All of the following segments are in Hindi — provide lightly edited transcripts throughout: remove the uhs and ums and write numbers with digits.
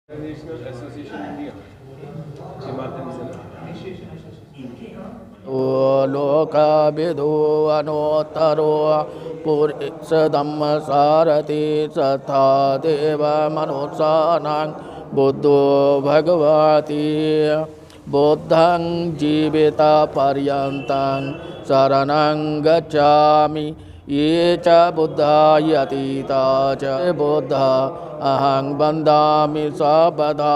इंटरनेशनल एसोसिएशन इंडिया ओ लोकविदो अनोत्तरो पुरुषधम्म सारथि सत्था देव मनुष्याणां बुद्धो भगवति बुद्धं जीवितपर्यन्तं शरणं गच्छामि ये च बुद्धा यतीता च बुद्धा अहं वन्दामि सर्वदा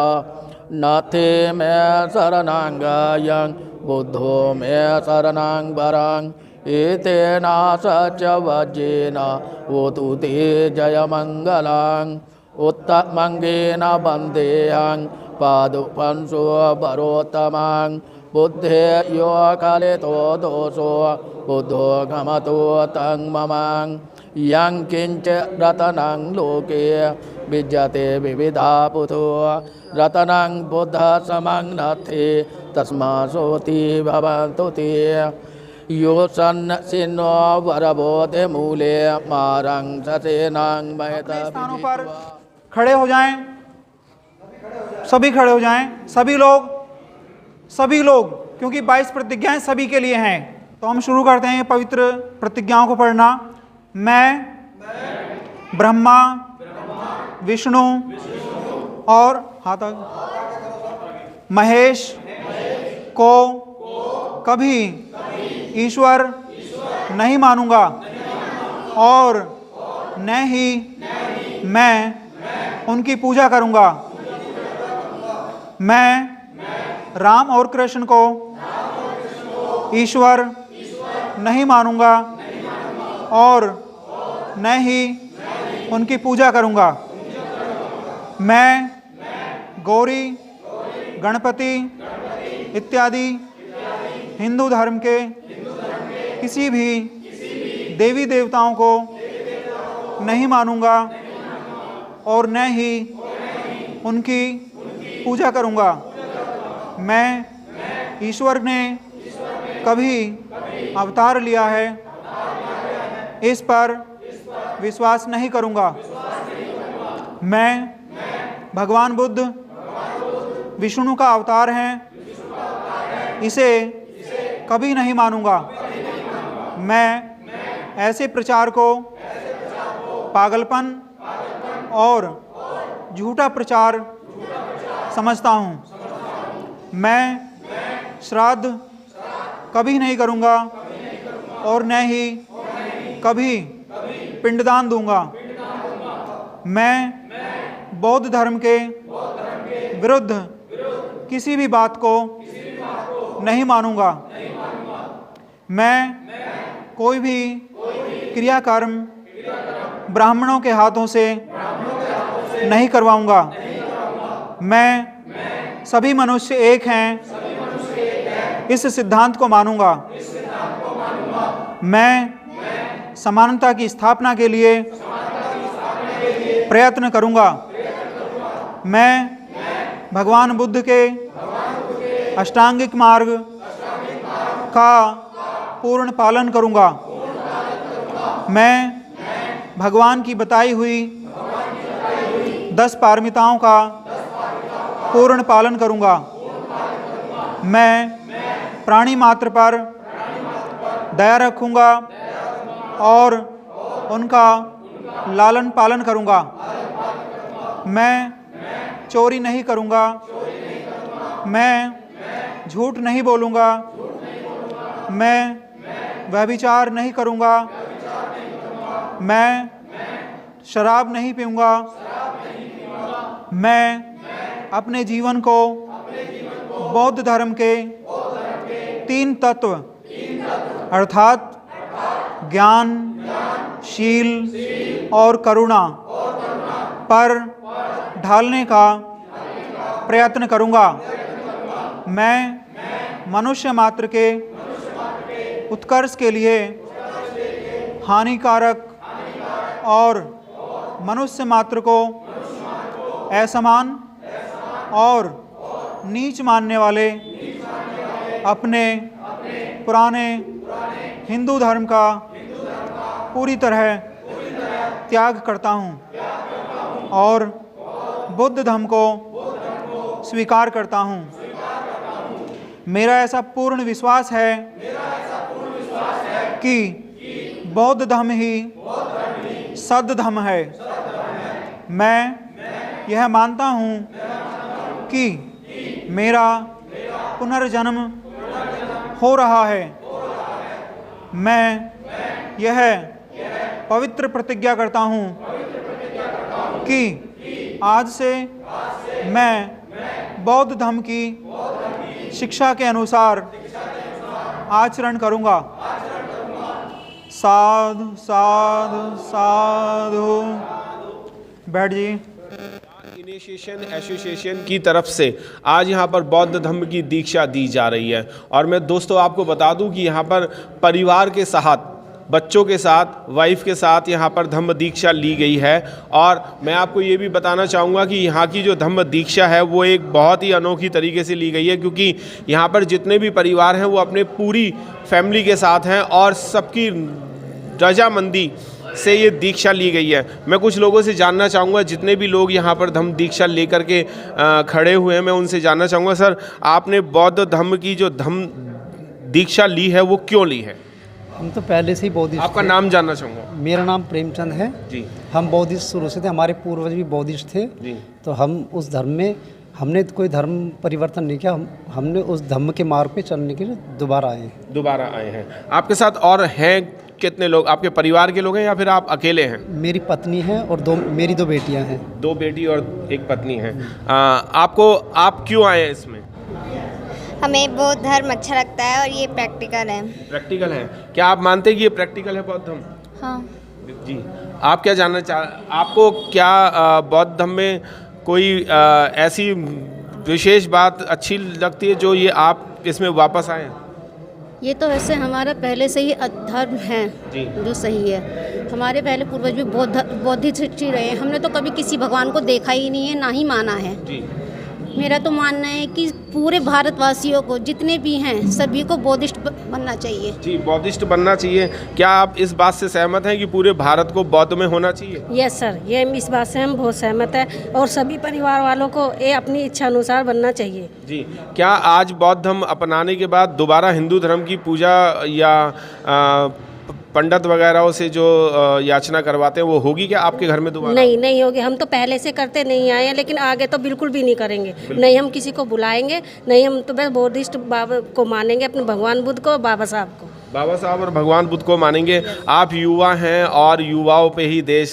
नाथे मे शरणं गयं बुद्धो मे शरणं वरं एतेन सच्चवज्जेन होतु ते जयमङ्गलं उत्तमङ्गेन वन्देऽहं पादुपंसो वरोत्तमं बुद्धे यो कलितो दोषो बुद्धो गमतो तं ममं यं किञ्च रतनं लोके विद्यते विविधा पुतो रतनं बुद्ध समं नत्थे तस्मासोति भवन्तु ते यो सन्नसिन्नो वरबोधे मूले मारं ससेनां महता। स्थानों पर खड़े हो जाएं, सभी खड़े हो जाएं, सभी लोग, क्योंकि 22 प्रतिज्ञाएं सभी के लिए हैं। तो हम शुरू करते हैं पवित्र प्रतिज्ञाओं को पढ़ना। मैं ब्रह्मा विष्णु और महेश को कभी ईश्वर नहीं मानूंगा और न ही मैं उनकी पूजा करूंगा। मैं राम और कृष्ण को ईश्वर नहीं मानूंगा और न ही उनकी पूजा करूंगा। मैं गौरी गणपति इत्यादि हिंदू धर्म के किसी भी देवी देवताओं को नहीं मानूंगा और न ही उनकी पूजा करूंगा। मैं ईश्वर ने कभी अवतार लिया है इस पर विश्वास नहीं करूंगा। मैं भगवान बुद्ध विष्णु का अवतार हैं इसे कभी नहीं मानूंगा। मैं ऐसे प्रचार को पागलपन और झूठा प्रचार समझता हूँ। मैं श्राद्ध कभी नहीं करूँगा और न ही कभी पिंडदान दूंगा। मैं बौद्ध धर्म के विरुद्ध किसी भी बात को नहीं मानूंगा। मैं कोई भी क्रियाकर्म ब्राह्मणों के हाथों से नहीं करवाऊंगा। मैं सभी मनुष्य एक हैं इस सिद्धांत को मानूंगा। मैं समानता की स्थापना के लिए प्रयत्न करूंगा। मैं भगवान बुद्ध के अष्टांगिक मार्ग का पूर्ण पालन करूंगा। मैं भगवान की बताई हुई 10 पारमिताओं का पूर्ण पालन करूंगा। मैं प्राणी मात्र पर दया रखूंगा और उनका लालन पालन करूंगा। मैं चोरी नहीं करूंगा। मैं झूठ नहीं बोलूंगा। मैं व्यभिचार नहीं करूंगा। मैं शराब नहीं पीऊंगा। मैं अपने जीवन को बौद्ध धर्म के 3 तत्व अर्थात ज्ञान, शील और करुणा पर ढालने का प्रयत्न करूंगा। मैं मनुष्य मात्र के उत्कर्ष के लिए हानिकारक और मनुष्य मात्र को असमान और नीच मानने वाले अपने पुराने हिंदू धर्म का पूरी तरह त्याग करता हूँ और बुद्ध धर्म को स्वीकार करता हूँ। मेरा ऐसा पूर्ण विश्वास है कि बौद्ध धर्म ही सद् धर्म है। मैं यह मानता हूँ कि मेरा पुनर्जन्म हो रहा है। मैं यह पवित्र प्रतिज्ञा करता हूँ कि आज से मैं बौद्ध धर्म की शिक्षा के अनुसार आचरण करूँगा। साधु साधु साधु। बैठ जी। इनिशिएशन एसोसिएशन की तरफ से आज यहाँ पर बौद्ध धर्म की दीक्षा दी जा रही है। और मैं दोस्तों आपको बता दूं कि यहाँ पर परिवार के साथ, बच्चों के साथ, वाइफ के साथ यहाँ पर धम्म दीक्षा ली गई है। और मैं आपको ये भी बताना चाहूँगा कि यहाँ की जो धम्म दीक्षा है वो एक बहुत ही अनोखी तरीके से ली गई है, क्योंकि यहाँ पर जितने भी परिवार हैं वो अपने पूरी फैमिली के साथ हैं और सबकी रजामंदी से ये दीक्षा ली गई है। मैं कुछ लोगों से जानना चाहूँगा, जितने भी लोग यहाँ पर धम्म दीक्षा लेकर के खड़े हुए हैं, मैं उनसे जानना चाहूँगा, सर आपने बौद्ध धर्म की जो धम्म दीक्षा ली है वो क्यों ली है? हम तो पहले से ही बौद्धिस्ट। आपका नाम जानना चाहूँगा। मेरा नाम प्रेमचंद है जी। हम बौद्धिस्ट शुरू से थे, हमारे पूर्वज भी बौद्धिस्ट थे जी। तो हम उस धर्म में, हमने कोई धर्म परिवर्तन नहीं किया, हमने उस धर्म के मार्ग पे चलने के लिए दोबारा आए हैं। आपके साथ और हैं कितने लोग? आपके परिवार के लोग हैं या फिर आप अकेले हैं? मेरी पत्नी है और मेरी दो बेटियां हैं। 2 बेटी और 1 पत्नी है। आप क्यों आए हैं इसमें? हमें बौद्ध धर्म अच्छा लगता है और ये प्रैक्टिकल है। प्रैक्टिकल है? क्या आप मानते हैं कि ये प्रैक्टिकल है बौद्ध धर्म? हाँ जी। आप क्या जानना आपको क्या बौद्ध धर्म में कोई ऐसी विशेष बात अच्छी लगती है जो ये आप इसमें वापस आए हैं? ये तो वैसे हमारा पहले से ही धर्म है जो सही है। हमारे पहले पूर्वज भी बौद्धिस्ट रहे हैं। हमने तो कभी किसी भगवान को देखा ही नहीं है, ना ही माना है जी। मेरा तो मानना है कि पूरे भारतवासियों को, जितने भी हैं, सभी को बौद्धिस्ट बनना चाहिए। जी, बौद्धिस्ट बनना चाहिए। क्या आप इस बात से सहमत हैं कि पूरे भारत को बौद्ध में होना चाहिए? यस सर, ये इस बात से हम बहुत सहमत हैं और सभी परिवार वालों को ये अपनी इच्छा अनुसार बनना चाहिए। जी। क्या आज बौद्ध धर्म अपनाने के बाद दोबारा हिंदू धर्म की पूजा या पंडित वगैरह से जो याचना करवाते हैं वो होगी क्या आपके घर में दोबारा? नहीं होगी। हम तो पहले से करते नहीं आए हैं, लेकिन आगे तो बिल्कुल भी नहीं करेंगे। नहीं हम किसी को बुलाएंगे, नहीं हम तो बस बौद्धिस्ट बाबा को मानेंगे, अपने भगवान बुद्ध को, बाबा साहब को। बाबा साहब और भगवान बुद्ध को मानेंगे। आप युवा हैं और युवाओं पे ही देश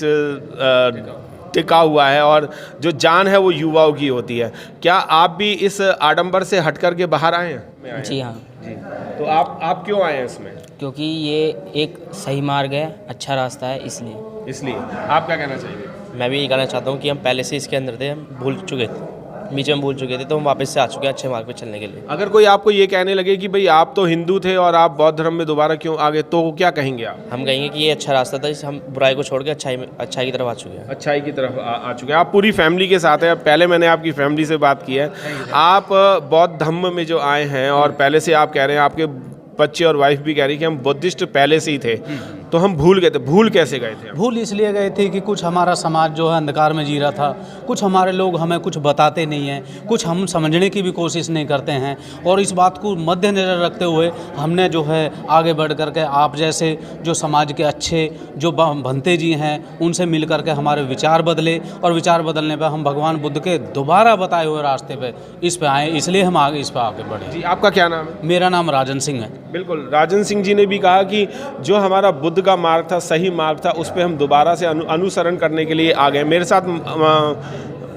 टिका हुआ है और जो जान है वो युवाओं की होती है। क्या आप भी इस आडंबर से हट कर के बाहर आए हैं? जी हाँ जी। तो आप क्यों आए हैं इसमें? क्योंकि ये एक सही मार्ग है, अच्छा रास्ता है, इसलिए। आप क्या कहना चाहिए? मैं भी यही कहना चाहता हूँ कि हम पहले से इसके अंदर थे, हम भूल चुके थे, बीच में भूल चुके थे, तो हम वापस से आ चुके हैं अच्छे मार्ग पे चलने के लिए। अगर कोई आपको ये कहने लगे कि भाई आप तो हिंदू थे और आप बौद्ध धर्म में दोबारा क्यों आ गए, तो क्या कहेंगे आप? हम कहेंगे कि ये अच्छा रास्ता था, इस हम बुराई को छोड़ के अच्छाई की तरफ आ चुके हैं। अच्छाई की तरफ आ चुके हैं। आप पूरी फैमिली के साथ हैं। पहले मैंने आपकी फैमिली से बात की है। आप बौद्ध धर्म में जो आए हैं और पहले से आप कह रहे हैं, आपके बच्चे और वाइफ भी कह रही कि हम बुद्धिस्ट पहले से ही थे, तो हम भूल गए थे। भूल कैसे गए थे? भूल इसलिए गए थे कि कुछ हमारा समाज जो है अंधकार में जी रहा था, कुछ हमारे लोग हमें कुछ बताते नहीं हैं, कुछ हम समझने की भी कोशिश नहीं करते हैं। और इस बात को मद्देनज़र रखते हुए हमने जो है आगे बढ़ कर के आप जैसे जो समाज के अच्छे जो भंते जी हैं उनसे मिल कर के हमारे विचार बदले, और विचार बदलने पर हम भगवान बुद्ध के दोबारा बताए हुए रास्ते पे इस पे आए, इसलिए हम आगे इस पर आगे बढ़े। जी। आपका क्या नाम है? मेरा नाम राजन सिंह है। बिल्कुल, राजन सिंह जी ने भी कहा कि जो हमारा बुद्ध का मार्ग था, सही मार्ग था, उस पर हम दोबारा से अनुसरण करने के लिए आ गए। मेरे साथ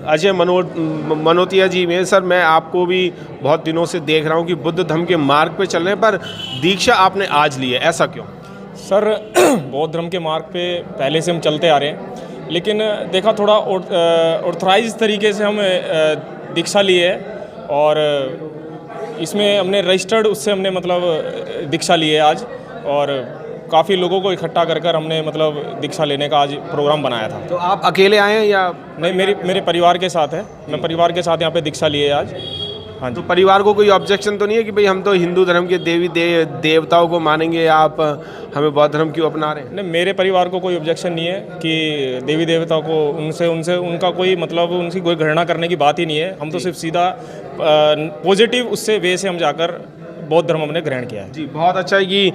अजय मनोतिया जी में। सर, मैं आपको भी बहुत दिनों से देख रहा हूँ कि बुद्ध धर्म के मार्ग पे चलने पर दीक्षा आपने आज ली है, ऐसा क्यों? सर, बौद्ध धर्म के मार्ग पे पहले से हम चलते आ रहे हैं, लेकिन देखा थोड़ा ऑर्थराइज तरीके से हम दीक्षा ली है और इसमें हमने रजिस्टर्ड, उससे हमने मतलब दीक्षा ली है आज, और काफ़ी लोगों को इकट्ठा कर हमने मतलब दीक्षा लेने का आज प्रोग्राम बनाया था। तो आप अकेले आए हैं या? नहीं, मेरे परिवार के साथ है। मैं परिवार के साथ यहाँ पे दीक्षा ली है आज। हाँ जी। तो परिवार को कोई ऑब्जेक्शन तो नहीं है कि भाई हम तो हिंदू धर्म के देवताओं को मानेंगे, आप हमें बौद्ध धर्म क्यों अपना रहे हैं? नहीं, मेरे परिवार को कोई ऑब्जेक्शन नहीं है कि देवी देवताओं को उनसे उनका कोई मतलब उनकी कोई घृणा करने की बात ही नहीं है। हम तो सिर्फ सीधा पॉजिटिव उससे वे से हम जाकर बौद्ध धर्म हमने ग्रहण किया है। जी, बहुत अच्छा है कि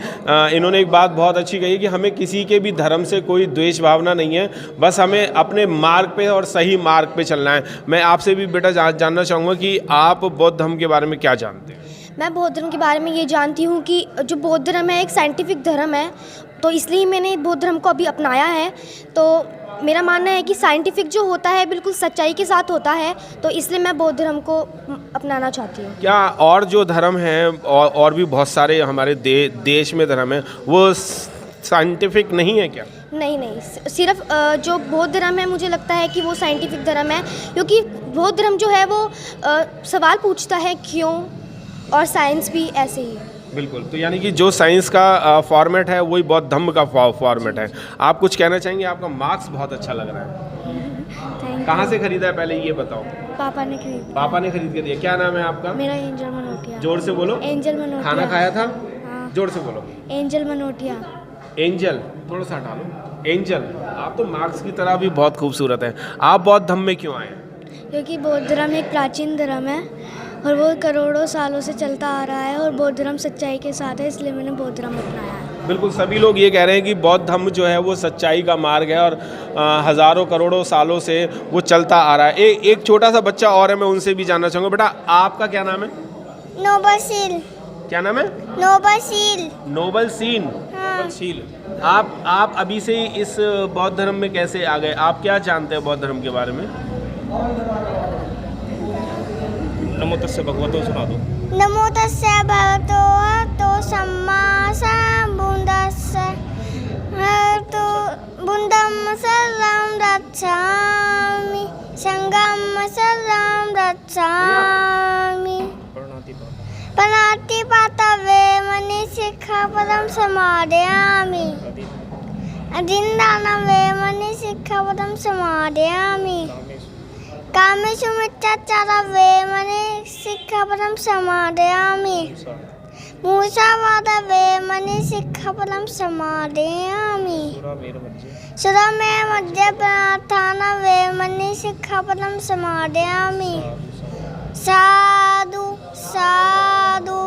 इन्होंने एक बात बहुत अच्छी कही कि हमें किसी के भी धर्म से कोई द्वेष भावना नहीं है, बस हमें अपने मार्ग पे और सही मार्ग पे चलना है। मैं आपसे भी बेटा जानना चाहूँगा कि आप बौद्ध धर्म के बारे में क्या जानते हैं? मैं बौद्ध धर्म के बारे में ये जानती हूँ कि जो बौद्ध धर्म है एक साइंटिफिक धर्म है, तो इसलिए मैंने बौद्ध धर्म को अभी अपनाया है। तो मेरा मानना है कि साइंटिफिक जो होता है बिल्कुल सच्चाई के साथ होता है, तो इसलिए मैं बौद्ध धर्म को अपनाना चाहती हूँ। क्या और जो धर्म हैं और भी बहुत सारे हमारे देश में धर्म है, वो साइंटिफिक नहीं है क्या? नहीं, सिर्फ जो बौद्ध धर्म है मुझे लगता है कि वो साइंटिफिक धर्म है, क्योंकि बौद्ध धर्म जो है वो सवाल पूछता है क्यों, और साइंस भी ऐसे ही है। बिल्कुल, तो यानी कि जो साइंस का फॉर्मेट है वही बौद्ध धर्म का फॉर्मेट है। आप कुछ कहना चाहेंगे? आपका मार्क्स बहुत अच्छा लग रहा है। कहाँ से खरीदा है पहले ये बताओ? पापा ने खरीदा। पापा ने खरीद के दिया। क्या नाम है आपका? मेरा एंजल मनोटिया। जोर से बोलो। एंजल मनोटिया। खाना खाया था? हाँ। जोर से बोलो। एंजल मनोटिया। एंजल, थोड़ा सा हटा लो। एंजल, आप तो मार्क्स की तरह भी बहुत खूबसूरत हैं। आप बौद्ध धर्म में क्यों आए? क्योंकि बौद्ध धर्म एक प्राचीन धर्म है और वो करोड़ों सालों से चलता आ रहा है, और बौद्ध धर्म सच्चाई के साथ है, इसलिए मैंने बौद्ध धर्म अपनाया है। बिल्कुल, सभी लोग ये कह रहे हैं कि बौद्ध धर्म जो है वो सच्चाई का मार्ग है और हज़ारों करोड़ों सालों से वो चलता आ रहा है। एक छोटा सा बच्चा और है, मैं उनसे भी जानना चाहूँगा। बेटा, आपका क्या नाम है? नोबलशील। क्या नाम है? नोबलशील। नोबलशील। नोबलशील। आप अभी से ही इस बौद्ध धर्म में कैसे आ गए? आप क्या जानते हैं बौद्ध धर्म के बारे में? नमो तस्से भगवतो सुना दो। नमो तस्से भगवतो तो सम्मा सम्बुद्धस्स तो बुद्धं शरणं गच्छामि संघं शरणं गच्छामि प्रणतिपाता वेमनि सिक्खापदं समादयामि अदिन्दानं वेमनि सिक्खापदं समादयामि कामेषु मिथ्याचारं वेमनि सिक्खापदं समादयामि मूसावादं वेमनि सिक्खापदं समादयामि सुरमेर्मध्यप्रणार्थानं वेमनि सिक्खापदं समादयामि साधु साधु।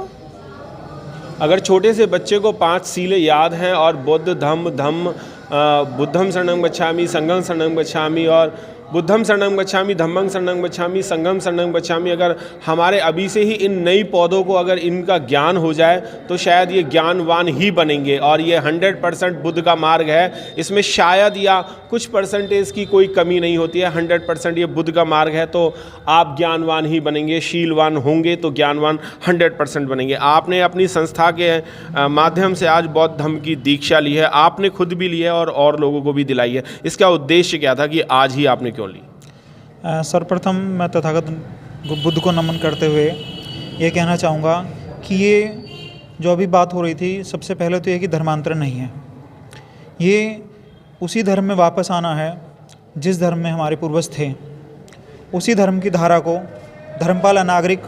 अगर छोटे से बच्चे को 5 सीलें याद हैं और बुद्धं शरणं गच्छामि, संघं शरणं गच्छामी और बुद्धं शरणं गच्छामि, धम्मं शरणं गच्छामि, संघं शरणं गच्छामि, अगर हमारे अभी से ही इन नई पौधों को अगर इनका ज्ञान हो जाए तो शायद ये ज्ञानवान ही बनेंगे। और ये 100% बुद्ध का मार्ग है, इसमें शायद या कुछ परसेंटेज की कोई कमी नहीं होती है। 100% ये बुद्ध का मार्ग है, तो आप ज्ञानवान ही बनेंगे, शीलवान होंगे तो ज्ञानवान 100% बनेंगे। आपने अपनी संस्था के माध्यम से आज बौद्ध धर्म की दीक्षा ली है, आपने खुद भी ली है और लोगों को भी दिलाई है। इसका उद्देश्य क्या था कि आज ही आपने क्यों ली? सर्वप्रथम मैं तथागत बुद्ध को नमन करते हुए ये कहना चाहूँगा कि ये जो अभी बात हो रही थी, सबसे पहले तो ये कि धर्मांतरण नहीं है, ये उसी धर्म में वापस आना है जिस धर्म में हमारे पूर्वज थे। उसी धर्म की धारा को धर्मपाल अनागरिक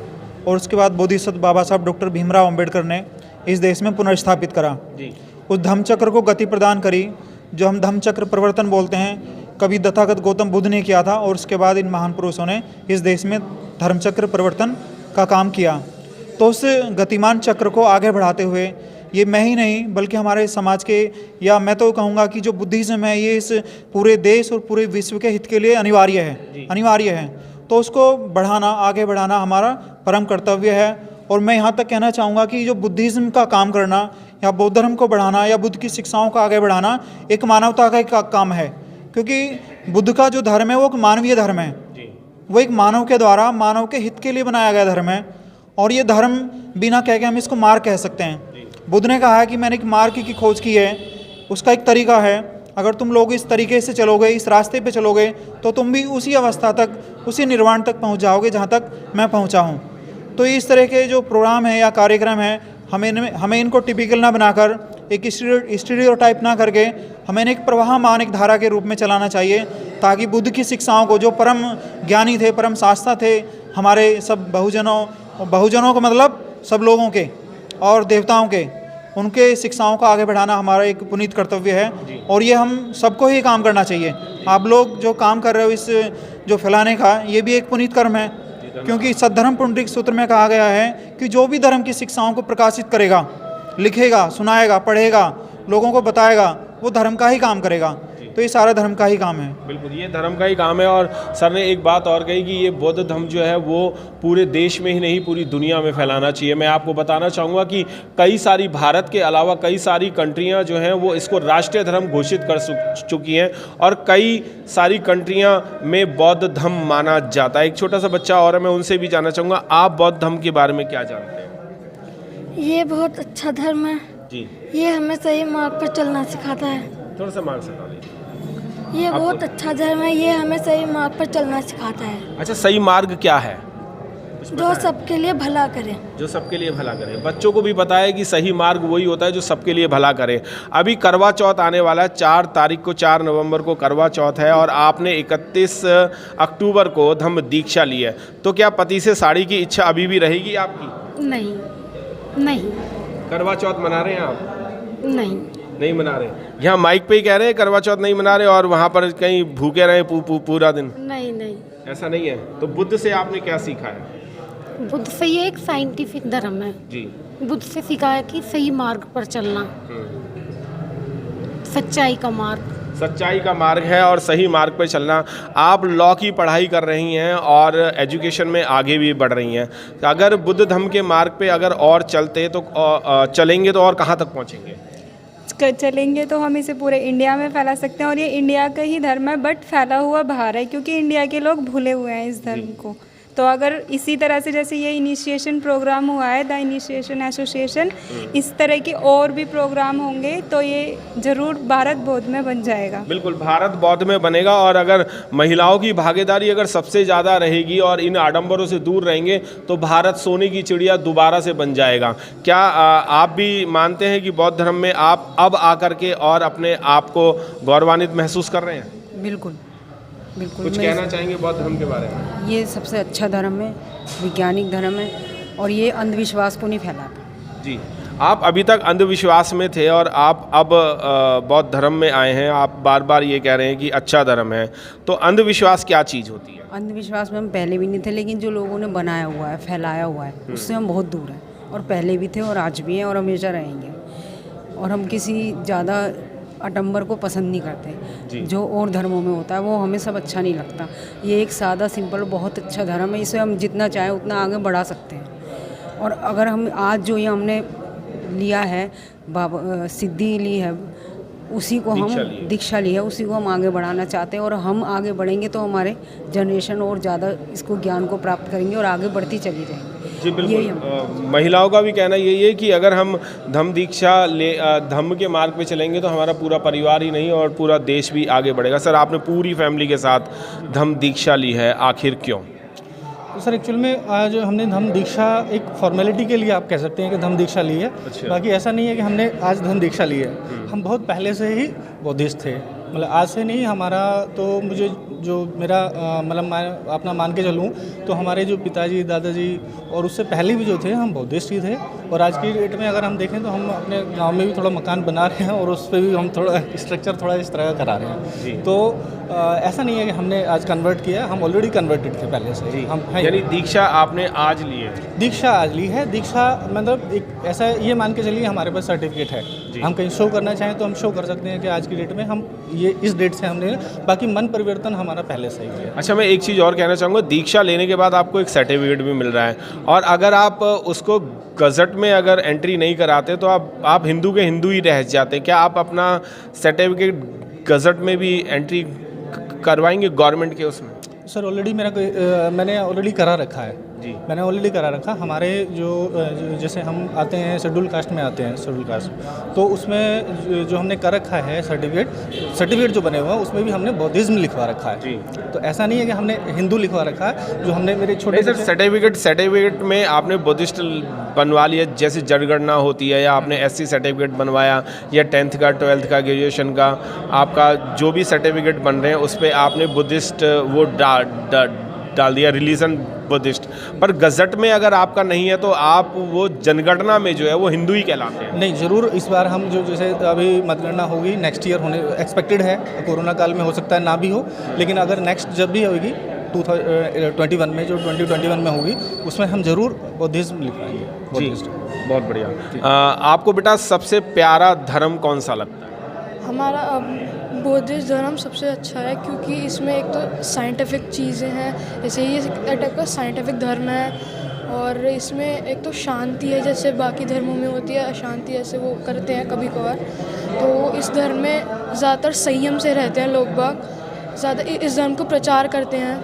और उसके बाद बोधिसत्व बाबा साहब डॉक्टर भीमराव अंबेडकर ने इस देश में पुनर्स्थापित करा। उस धम्मचक्र को गति प्रदान करी, जो हम धम्मचक्र परिवर्तन बोलते हैं, कभी तथागत गौतम बुद्ध ने किया था और उसके बाद इन महान पुरुषों ने इस देश में धर्मचक्र परिवर्तन का काम किया। तो उस गतिमान चक्र को आगे बढ़ाते हुए ये मैं ही नहीं बल्कि हमारे समाज के, या मैं तो कहूँगा कि जो बुद्धिज़्म है ये इस पूरे देश और पूरे विश्व के हित के लिए अनिवार्य है। तो उसको बढ़ाना, आगे बढ़ाना हमारा परम कर्तव्य है। और मैं यहाँ तक कहना चाहूँगा कि जो बुद्धिज़्म का काम करना या बौद्ध धर्म को बढ़ाना या बुद्ध की शिक्षाओं को आगे बढ़ाना एक मानवता का एक काम है, क्योंकि बुद्ध का जो धर्म है वो एक मानवीय धर्म है, वो एक मानव के द्वारा मानव के हित के लिए बनाया गया धर्म है। और ये धर्म बिना कह के हम इसको मार्ग कह सकते हैं। बुद्ध ने कहा है कि मैंने एक मार्ग की खोज की है, उसका एक तरीका है, अगर तुम लोग इस तरीके से चलोगे, इस रास्ते पे चलोगे तो तुम भी उसी अवस्था तक, उसी निर्वाण तक पहुंच जाओगे जहां तक मैं पहुंचा हूं। तो इस तरह के जो प्रोग्राम है या कार्यक्रम है, हमें इनको टिपिकल ना बनाकर, एक स्टीरियोटाइप ना करके, हमें एक प्रवाहमान एक धारा के रूप में चलाना चाहिए, ताकि बुद्ध की शिक्षाओं को, जो परम ज्ञानी थे, परम शास्त्र थे, हमारे सब बहुजनों और बहुजनों का मतलब सब लोगों के और देवताओं के, उनके शिक्षाओं को आगे बढ़ाना हमारा एक पुनीत कर्तव्य है और ये हम सबको ही काम करना चाहिए। आप लोग जो काम कर रहे हो इस जो फैलाने का, ये भी एक पुनीत कर्म है, क्योंकि सद्धर्म पुंडरीक सूत्र में कहा गया है कि जो भी धर्म की शिक्षाओं को प्रकाशित करेगा, लिखेगा, सुनाएगा, पढ़ेगा, लोगों को बताएगा, वो धर्म का ही काम करेगा। तो ये सारा धर्म का ही काम है। बिल्कुल, ये धर्म का ही काम है। और सर ने एक बात और कही कि ये बौद्ध धर्म जो है वो पूरे देश में ही नहीं पूरी दुनिया में फैलाना चाहिए। मैं आपको बताना चाहूँगा कि कई सारी, भारत के अलावा कई सारी कंट्रियाँ जो हैं वो इसको राष्ट्रीय धर्म घोषित कर चुकी हैं और कई सारी कंट्रियाँ में बौद्ध धर्म माना जाता है। एक छोटा सा बच्चा और है, मैं उनसे भी जानना चाहूँगा, आप बौद्ध धर्म के बारे में क्या जानते हैं? ये बहुत अच्छा धर्म है जी, ये हमें सही मार्ग पर चलना सिखाता है। थोड़ा सा मार्ग सिखा दीजिए। ये बहुत अच्छा धर्म है, ये हमें सही मार्ग पर चलना सिखाता है। अच्छा, सही मार्ग क्या है? जो सबके लिए भला करे। जो सबके लिए भला करे। बच्चों को भी पता है कि सही मार्ग वही होता है जो सबके लिए भला करे। अभी करवा चौथ आने वाला है, 4 तारीख को, 4 नवंबर को करवा चौथ है और आपने 31 अक्टूबर को धम्म दीक्षा ली है, तो क्या पति से साड़ी की इच्छा अभी भी रहेगी आपकी? नहीं, नहीं, करवा चौथ मना रहे हैं आप? नहीं, नहीं मना रहे। यहाँ माइक पे ही कह रहे हैं करवा चौथ नहीं मना रहे और वहाँ पर कहीं भूखे रहे पूरा दिन? नहीं, नहीं। ऐसा नहीं है। तो बुद्ध से आपने क्या सीखा है? बुद्ध से ये एक साइंटिफिक धर्म है जी। बुद्ध से सीखा है कि सही मार्ग पर चलना, सच्चाई का मार्ग। सच्चाई का मार्ग है और सही मार्ग पर चलना। आप लॉ की पढ़ाई कर रही हैं और एजुकेशन में आगे भी बढ़ रही हैं। अगर बुद्ध धर्म के मार्ग पे अगर और चलेंगे तो और कहाँ तक पहुँचेंगे? चलेंगे तो हम इसे पूरे इंडिया में फैला सकते हैं और ये इंडिया का ही धर्म है, बट फैला हुआ बाहर है क्योंकि इंडिया के लोग भूले हुए हैं इस धर्म को। तो अगर इसी तरह से जैसे ये इनिशिएशन प्रोग्राम हुआ है, द इनिशिएशन एसोसिएशन, इस तरह के और भी प्रोग्राम होंगे तो ये ज़रूर भारत बौद्ध में बन जाएगा। बिल्कुल, भारत बौद्ध में बनेगा। और अगर महिलाओं की भागीदारी अगर सबसे ज़्यादा रहेगी और इन आडंबरों से दूर रहेंगे तो भारत सोने की चिड़िया दोबारा से बन जाएगा। क्या आप भी मानते हैं कि बौद्ध धर्म में आप अब आकर के और अपने आप को गौरवान्वित महसूस कर रहे हैं? बिल्कुल, बिल्कुल। कुछ कहना चाहेंगे बौद्ध धर्म के बारे में? ये सबसे अच्छा धर्म है, वैज्ञानिक धर्म है और ये अंधविश्वास को नहीं फैलाता। जी, आप अभी तक अंधविश्वास में थे और आप अब बौद्ध धर्म में आए हैं। आप बार बार ये कह रहे हैं कि अच्छा धर्म है, तो अंधविश्वास क्या चीज़ होती है? अंधविश्वास में हम पहले भी नहीं थे, लेकिन जो लोगों ने बनाया हुआ है, फैलाया हुआ है, उससे हम बहुत दूर हैं और पहले भी थे और आज भी हैं और हमेशा रहेंगे। और हम किसी ज़्यादा आडंबर को पसंद नहीं करते जो और धर्मों में होता है, वो हमें सब अच्छा नहीं लगता। ये एक सादा सिंपल बहुत अच्छा धर्म है, इसे हम जितना चाहें उतना आगे बढ़ा सकते हैं। और अगर हम आज जो ये हमने लिया है, बाबा सिद्धि ली है, उसी को हम दीक्षा ली है, उसी को हम आगे बढ़ाना चाहते हैं। और हम आगे बढ़ेंगे तो हमारे जनरेशन और ज़्यादा इसको ज्ञान को प्राप्त करेंगे और आगे बढ़ती चली जाएंगी। जी बिल्कुल। महिलाओं का भी कहना यही है कि अगर हम धम्म दीक्षा धम्म के मार्ग पे चलेंगे तो हमारा पूरा परिवार ही नहीं और पूरा देश भी आगे बढ़ेगा। सर, आपने पूरी फैमिली के साथ धम्म दीक्षा ली है, आखिर क्यों? तो सर एक्चुअल में आज हमने धम्म दीक्षा एक फॉर्मेलिटी के लिए आप कह सकते हैं कि धम्म दीक्षा ली है। अच्छा। बाकी ऐसा नहीं है कि हमने आज धम्म दीक्षा ली है, हम बहुत पहले से ही बौद्धिस्ट थे। मतलब आज से नहीं, हमारा तो मुझे जो मेरा मतलब मैं अपना मान के चलूँ तो हमारे जो पिताजी दादाजी और उससे पहले भी जो थे हम बौद्धिस्ट ही थे। और आज की डेट में अगर हम देखें तो हम अपने गांव में भी थोड़ा मकान बना रहे हैं और उस पर भी हम थोड़ा स्ट्रक्चर थोड़ा इस तरह का करा रहे हैं। तो ऐसा नहीं है कि हमने आज कन्वर्ट किया, हम ऑलरेडी कन्वर्टेड थे पहले से ही। हम यानी दीक्षा आपने आज ली है? दीक्षा आज ली है। दीक्षा मतलब एक ऐसा ये मान के चलिए हमारे पास सर्टिफिकेट है, हम कहीं शो करना चाहें तो हम शो कर सकते हैं कि आज की डेट में हम ये इस डेट से हमने, बाकी मन परिवर्तन हमारा पहले से ही है। अच्छा, मैं एक चीज़ और कहना चाहूँगा, दीक्षा लेने के बाद आपको एक सर्टिफिकेट भी मिल रहा है और अगर आप उसको गज़ट में अगर एंट्री नहीं कराते तो आप हिंदू के हिंदू ही रह जाते। क्या आप अपना सर्टिफिकेट गज़ट में भी एंट्री करवाएंगे गवर्नमेंट के उसमें? सर ऑलरेडी मैंने ऑलरेडी करा रखा है जी, मैंने ऑलरेडी करा रखा। हमारे जो जैसे हम आते हैं शेड्यूल कास्ट में आते हैं, शेड्यूल कास्ट, तो उसमें जो हमने कर रखा है सर्टिफिकेट जो बने हुआ है उसमें भी हमने बौद्धिज्म लिखवा रखा है जी। तो ऐसा नहीं है कि हमने हिंदू लिखवा रखा है। जो हमने मेरे छोटे सर सर्टिफिकेट में आपने बुद्धिस्ट बनवा लिया, जैसे जनगणना होती है, या आपने SC सर्टिफिकेट बनवाया, या 10th का 12th का ग्रेजुएशन का आपका जो भी सर्टिफिकेट बन रहे हैं उस पर आपने बुद्धिस्ट वो डाल दिया रिलीजन बुद्धिस्ट, पर गजट में अगर आपका नहीं है तो आप वो जनगणना में जो है वो हिंदू ही कहलाते हैं। नहीं, ज़रूर इस बार हम जो जैसे अभी मतगणना होगी नेक्स्ट ईयर होने एक्सपेक्टेड है, कोरोना काल में हो सकता है ना भी हो, लेकिन अगर नेक्स्ट जब भी होगी 2021 में, जो 2021 में होगी उसमें हम ज़रूर बुद्धिज़्म लिखाएंगे। जी, बहुत बढ़िया। आपको बेटा सबसे प्यारा धर्म कौन सा लगता है? हमारा बुद्धिस्ट धर्म सबसे अच्छा है क्योंकि इसमें एक तो साइंटिफिक चीज़ें हैं, जैसे ये एक टाइप का साइंटिफिक धर्म है, और इसमें एक तो शांति है, जैसे बाकी धर्मों में होती है अशांति, ऐसे वो करते हैं कभी कभार। तो इस धर्म में ज़्यादातर संयम से रहते हैं लोग बाग, ज़्यादा इस धर्म को प्रचार करते हैं,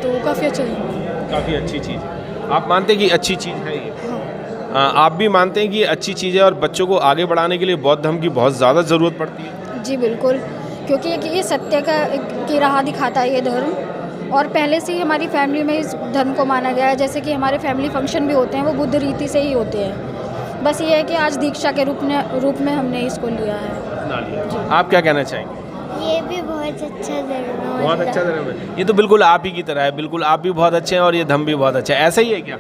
तो काफ़ी अच्छा है। काफ़ी अच्छी चीज़ है। आप मानते हैं कि अच्छी चीज़ है ये? हाँ। आप भी मानते हैं कि ये अच्छी चीज़ है और बच्चों को आगे बढ़ाने के लिए बौद्ध धर्म की बहुत ज़्यादा ज़रूरत पड़ती है? जी बिल्कुल, क्योंकि ये सत्य की राह दिखाता है ये धर्म, और पहले से ही हमारी फैमिली में इस धर्म को माना गया है। जैसे कि हमारे फैमिली फंक्शन भी होते हैं वो बुद्ध रीति से ही होते हैं, बस ये है कि आज दीक्षा के रूप में हमने इसको लिया है। आप क्या कहना चाहेंगे? ये भी बहुत अच्छा धर्म है। बहुत अच्छा धर्म है। ये तो बिल्कुल आप ही की तरह है, बिल्कुल आप भी बहुत अच्छे हैं और ये धर्म भी बहुत अच्छा है। ऐसा ही है क्या?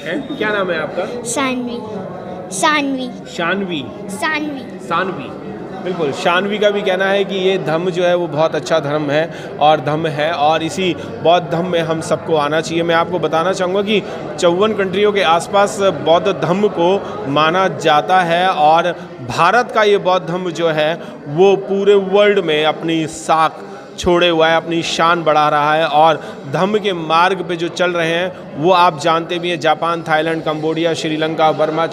क्या नाम है आपका? सानवी। सानवी। शानवी। सानवी। सानवी, बिल्कुल। शानवी का भी कहना है कि ये धर्म जो है वो बहुत अच्छा धर्म है और धर्म है, और इसी बौद्ध धर्म में हम सबको आना चाहिए। मैं आपको बताना चाहूँगा कि 54 कंट्रियों के आसपास बौद्ध धर्म को माना जाता है, और भारत का ये बौद्ध धर्म जो है वो पूरे वर्ल्ड में अपनी साख छोड़े हुआ है, अपनी शान बढ़ा रहा है, और धर्म के मार्ग पे जो चल रहे हैं वो आप जानते भी हैं। Japan, Thailand, Cambodia, Sri Lanka, Burma,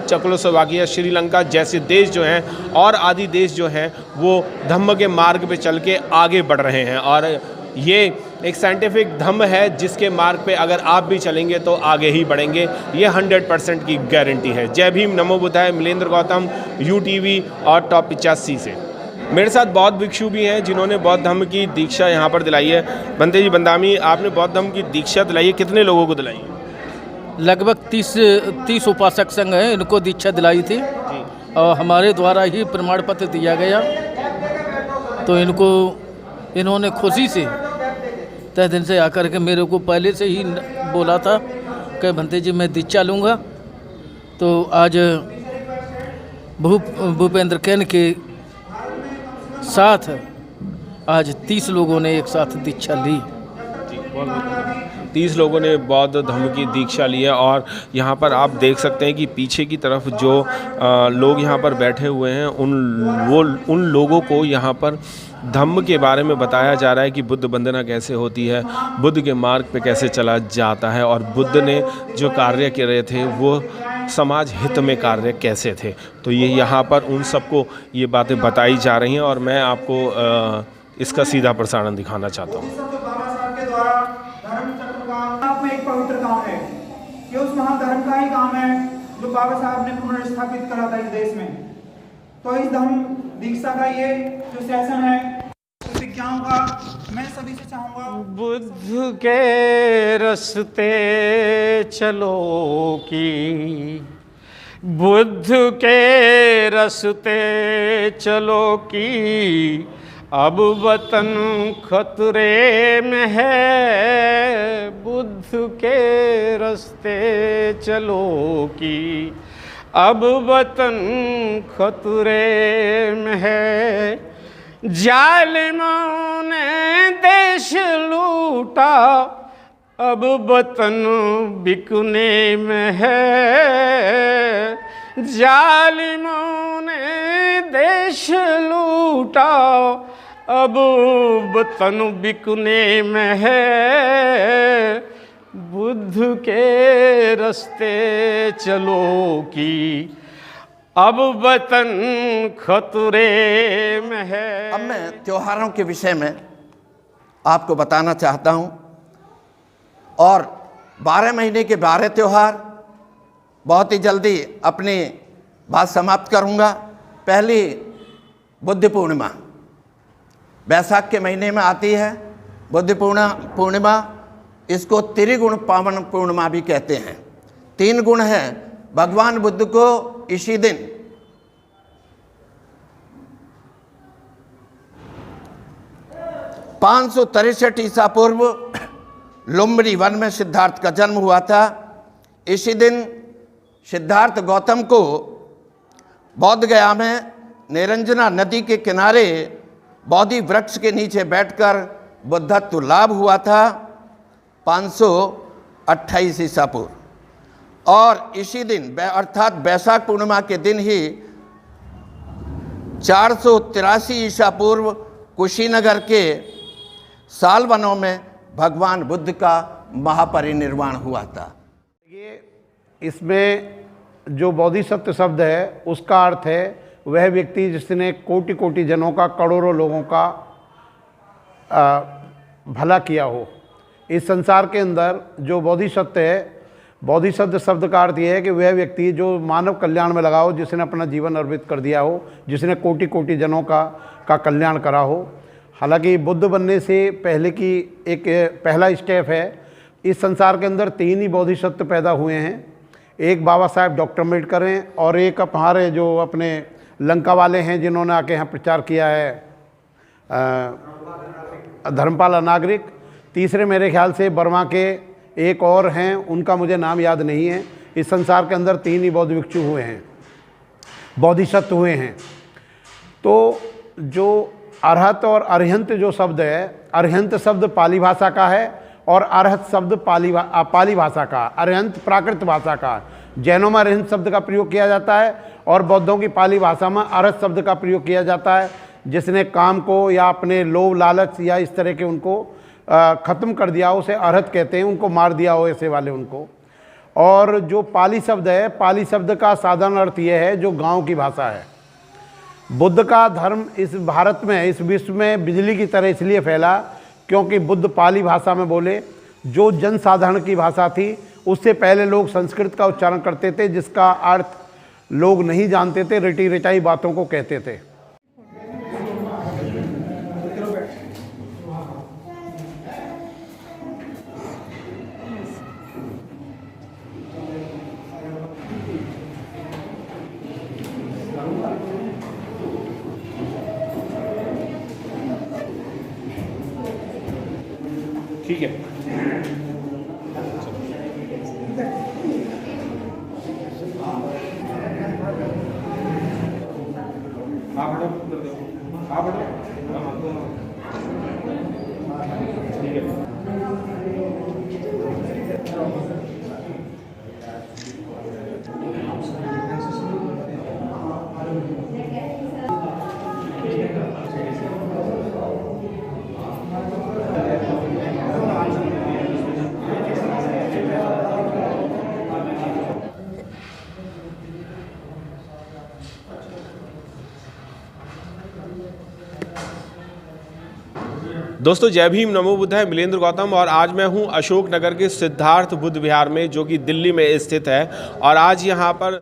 Czechoslovakia, Sri Lanka जैसे देश जो हैं और आदि देश जो हैं वो धम्म के मार्ग पे चल के आगे बढ़ रहे हैं, और ये एक साइंटिफिक धम्म है जिसके मार्ग पे अगर आप भी चलेंगे तो आगे ही बढ़ेंगे, ये 100% की गारंटी है। जय भीम, नमो बुद्धाय। मिलेंद्र गौतम, UTV और टॉप 85 से। मेरे साथ बौद्ध भिक्षु भी हैं जिन्होंने बौद्ध धर्म की दीक्षा यहाँ पर दिलाई है। बंदे जी बंदामी, आपने बौद्ध धर्म की दीक्षा दिलाई है, कितने लोगों को दिलाई है? लगभग 30 उपासक संघ हैं, इनको दीक्षा दिलाई थी और हमारे द्वारा ही प्रमाण पत्र दिया गया। तो इन्होंने खुशी से तय दिन से आकर के मेरे को पहले से ही बोला था कि भंते जी मैं दीक्षा लूँगा। तो आज भूपेंद्र कैन के साथ आज 30 लोगों ने एक साथ दीक्षा ली। 30 लोगों ने बौद्ध धर्म की दीक्षा ली है, और यहाँ पर आप देख सकते हैं कि पीछे की तरफ जो लोग यहाँ पर बैठे हुए हैं उन लोगों को यहाँ पर धम्म के बारे में बताया जा रहा है कि बुद्ध वंदना कैसे होती है, बुद्ध के मार्ग पे कैसे चला जाता है, और बुद्ध ने जो कार्य कर रहे थे वो समाज हित में कार्य कैसे थे। तो ये यहाँ पर उन सबको ये बातें बताई जा रही हैं, और मैं आपको इसका सीधा प्रसारण दिखाना चाहता हूँ। में एक पवित्र काम है, ये उस महान धर्म का ही काम है जो बाबा साहब ने पुनर्स्थापित करा था इस देश में। तो इस धर्म दीक्षा का ये जो सेशन है प्रतिज्ञाओं का, मैं सभी से चाहूँगा बुद्ध के रास्ते चलो की, बुद्ध के रास्ते चलो की, अब वतन खतरे में है, बुद्ध के रास्ते चलो की, अब वतन खतरे में है। जालिमों ने देश लूटा, अब वतन बिकने में है। जालिमों ने देश लूटा, अब वतन बिकने में है। बुद्ध के रास्ते चलो की, अब वतन खतरे में है। अब मैं त्योहारों के विषय में आपको बताना चाहता हूँ, और 12 महीने के 12 त्यौहार बहुत ही जल्दी अपनी बात समाप्त करूँगा। पहली बुद्ध पूर्णिमा बैसाख के महीने में आती है। बुद्ध पूर्णिमा इसको त्रिगुण पावन पूर्णिमा भी कहते हैं। 3 गुण हैं भगवान बुद्ध को इसी दिन 563 ईसा पूर्व लुम्बिनी वन में सिद्धार्थ का जन्म हुआ था। इसी दिन सिद्धार्थ गौतम को बोध गया में निरंजना नदी के किनारे बोधि वृक्ष के नीचे बैठकर बुद्धत्व लाभ हुआ था 528 ईसा पूर्व। और इसी दिन अर्थात बैसाख पूर्णिमा के दिन ही 483 ईसा पूर्व कुशीनगर के सालवनों में भगवान बुद्ध का महापरिनिर्वाण हुआ था। इसमें जो बोधिसत्व शब्द है उसका अर्थ है वह व्यक्ति जिसने कोटि कोटि जनों का, करोड़ों लोगों का भला किया हो। इस संसार के अंदर जो बोधिसत्व है, बोधिसत्व शब्द का अर्थ यह है कि वह व्यक्ति जो मानव कल्याण में लगा हो, जिसने अपना जीवन अर्पित कर दिया हो, जिसने कोटि कोटि जनों का कल्याण करा हो। हालांकि बुद्ध बनने से पहले की एक पहला स्टेप है। इस संसार के अंदर 3 ही बोधिसत्व पैदा हुए हैं। एक बाबा साहेब डॉक्टर अम्बेडकर हैं और एक हमारे जो अपने लंका वाले हैं जिन्होंने आके यहाँ प्रचार किया है, धर्मपाल अनागरिक। तीसरे मेरे ख्याल से बर्मा के एक और हैं, उनका मुझे नाम याद नहीं है। इस संसार के अंदर 3 ही बौद्ध भिक्षु हुए हैं, बोधिसत्व हुए हैं। तो जो अरहत और अरिहंत जो शब्द है, अरिहंत शब्द पाली भाषा का है और अरहत शब्द पाली भाषा का, अरिहंत प्राकृत भाषा का। जैनों में अरिहंत शब्द का प्रयोग किया जाता है और बौद्धों की पाली भाषा में अरहत शब्द का प्रयोग किया जाता है। जिसने काम को या अपने लोभ लालच या इस तरह के उनको ख़त्म कर दिया, उसे अरहत कहते हैं, उनको मार दिया हो ऐसे वाले उनको। और जो पाली शब्द है, पाली शब्द का साधारण अर्थ यह है जो गांव की भाषा है। बुद्ध का धर्म इस भारत में, इस विश्व में बिजली की तरह इसलिए फैला क्योंकि बुद्ध पाली भाषा में बोले, जो जनसाधारण की भाषा थी। उससे पहले लोग संस्कृत का उच्चारण करते थे, जिसका अर्थ लोग नहीं जानते थे, रटी रटाई बातों को कहते थे। ठीक है। आप हटो, आप हटो। ठीक है। दोस्तों जय भीम, नमो बुद्धाय। मिलेंद्र गौतम और आज मैं हूं अशोक नगर के सिद्धार्थ बुद्ध विहार में, जो कि दिल्ली में स्थित है। और आज यहां पर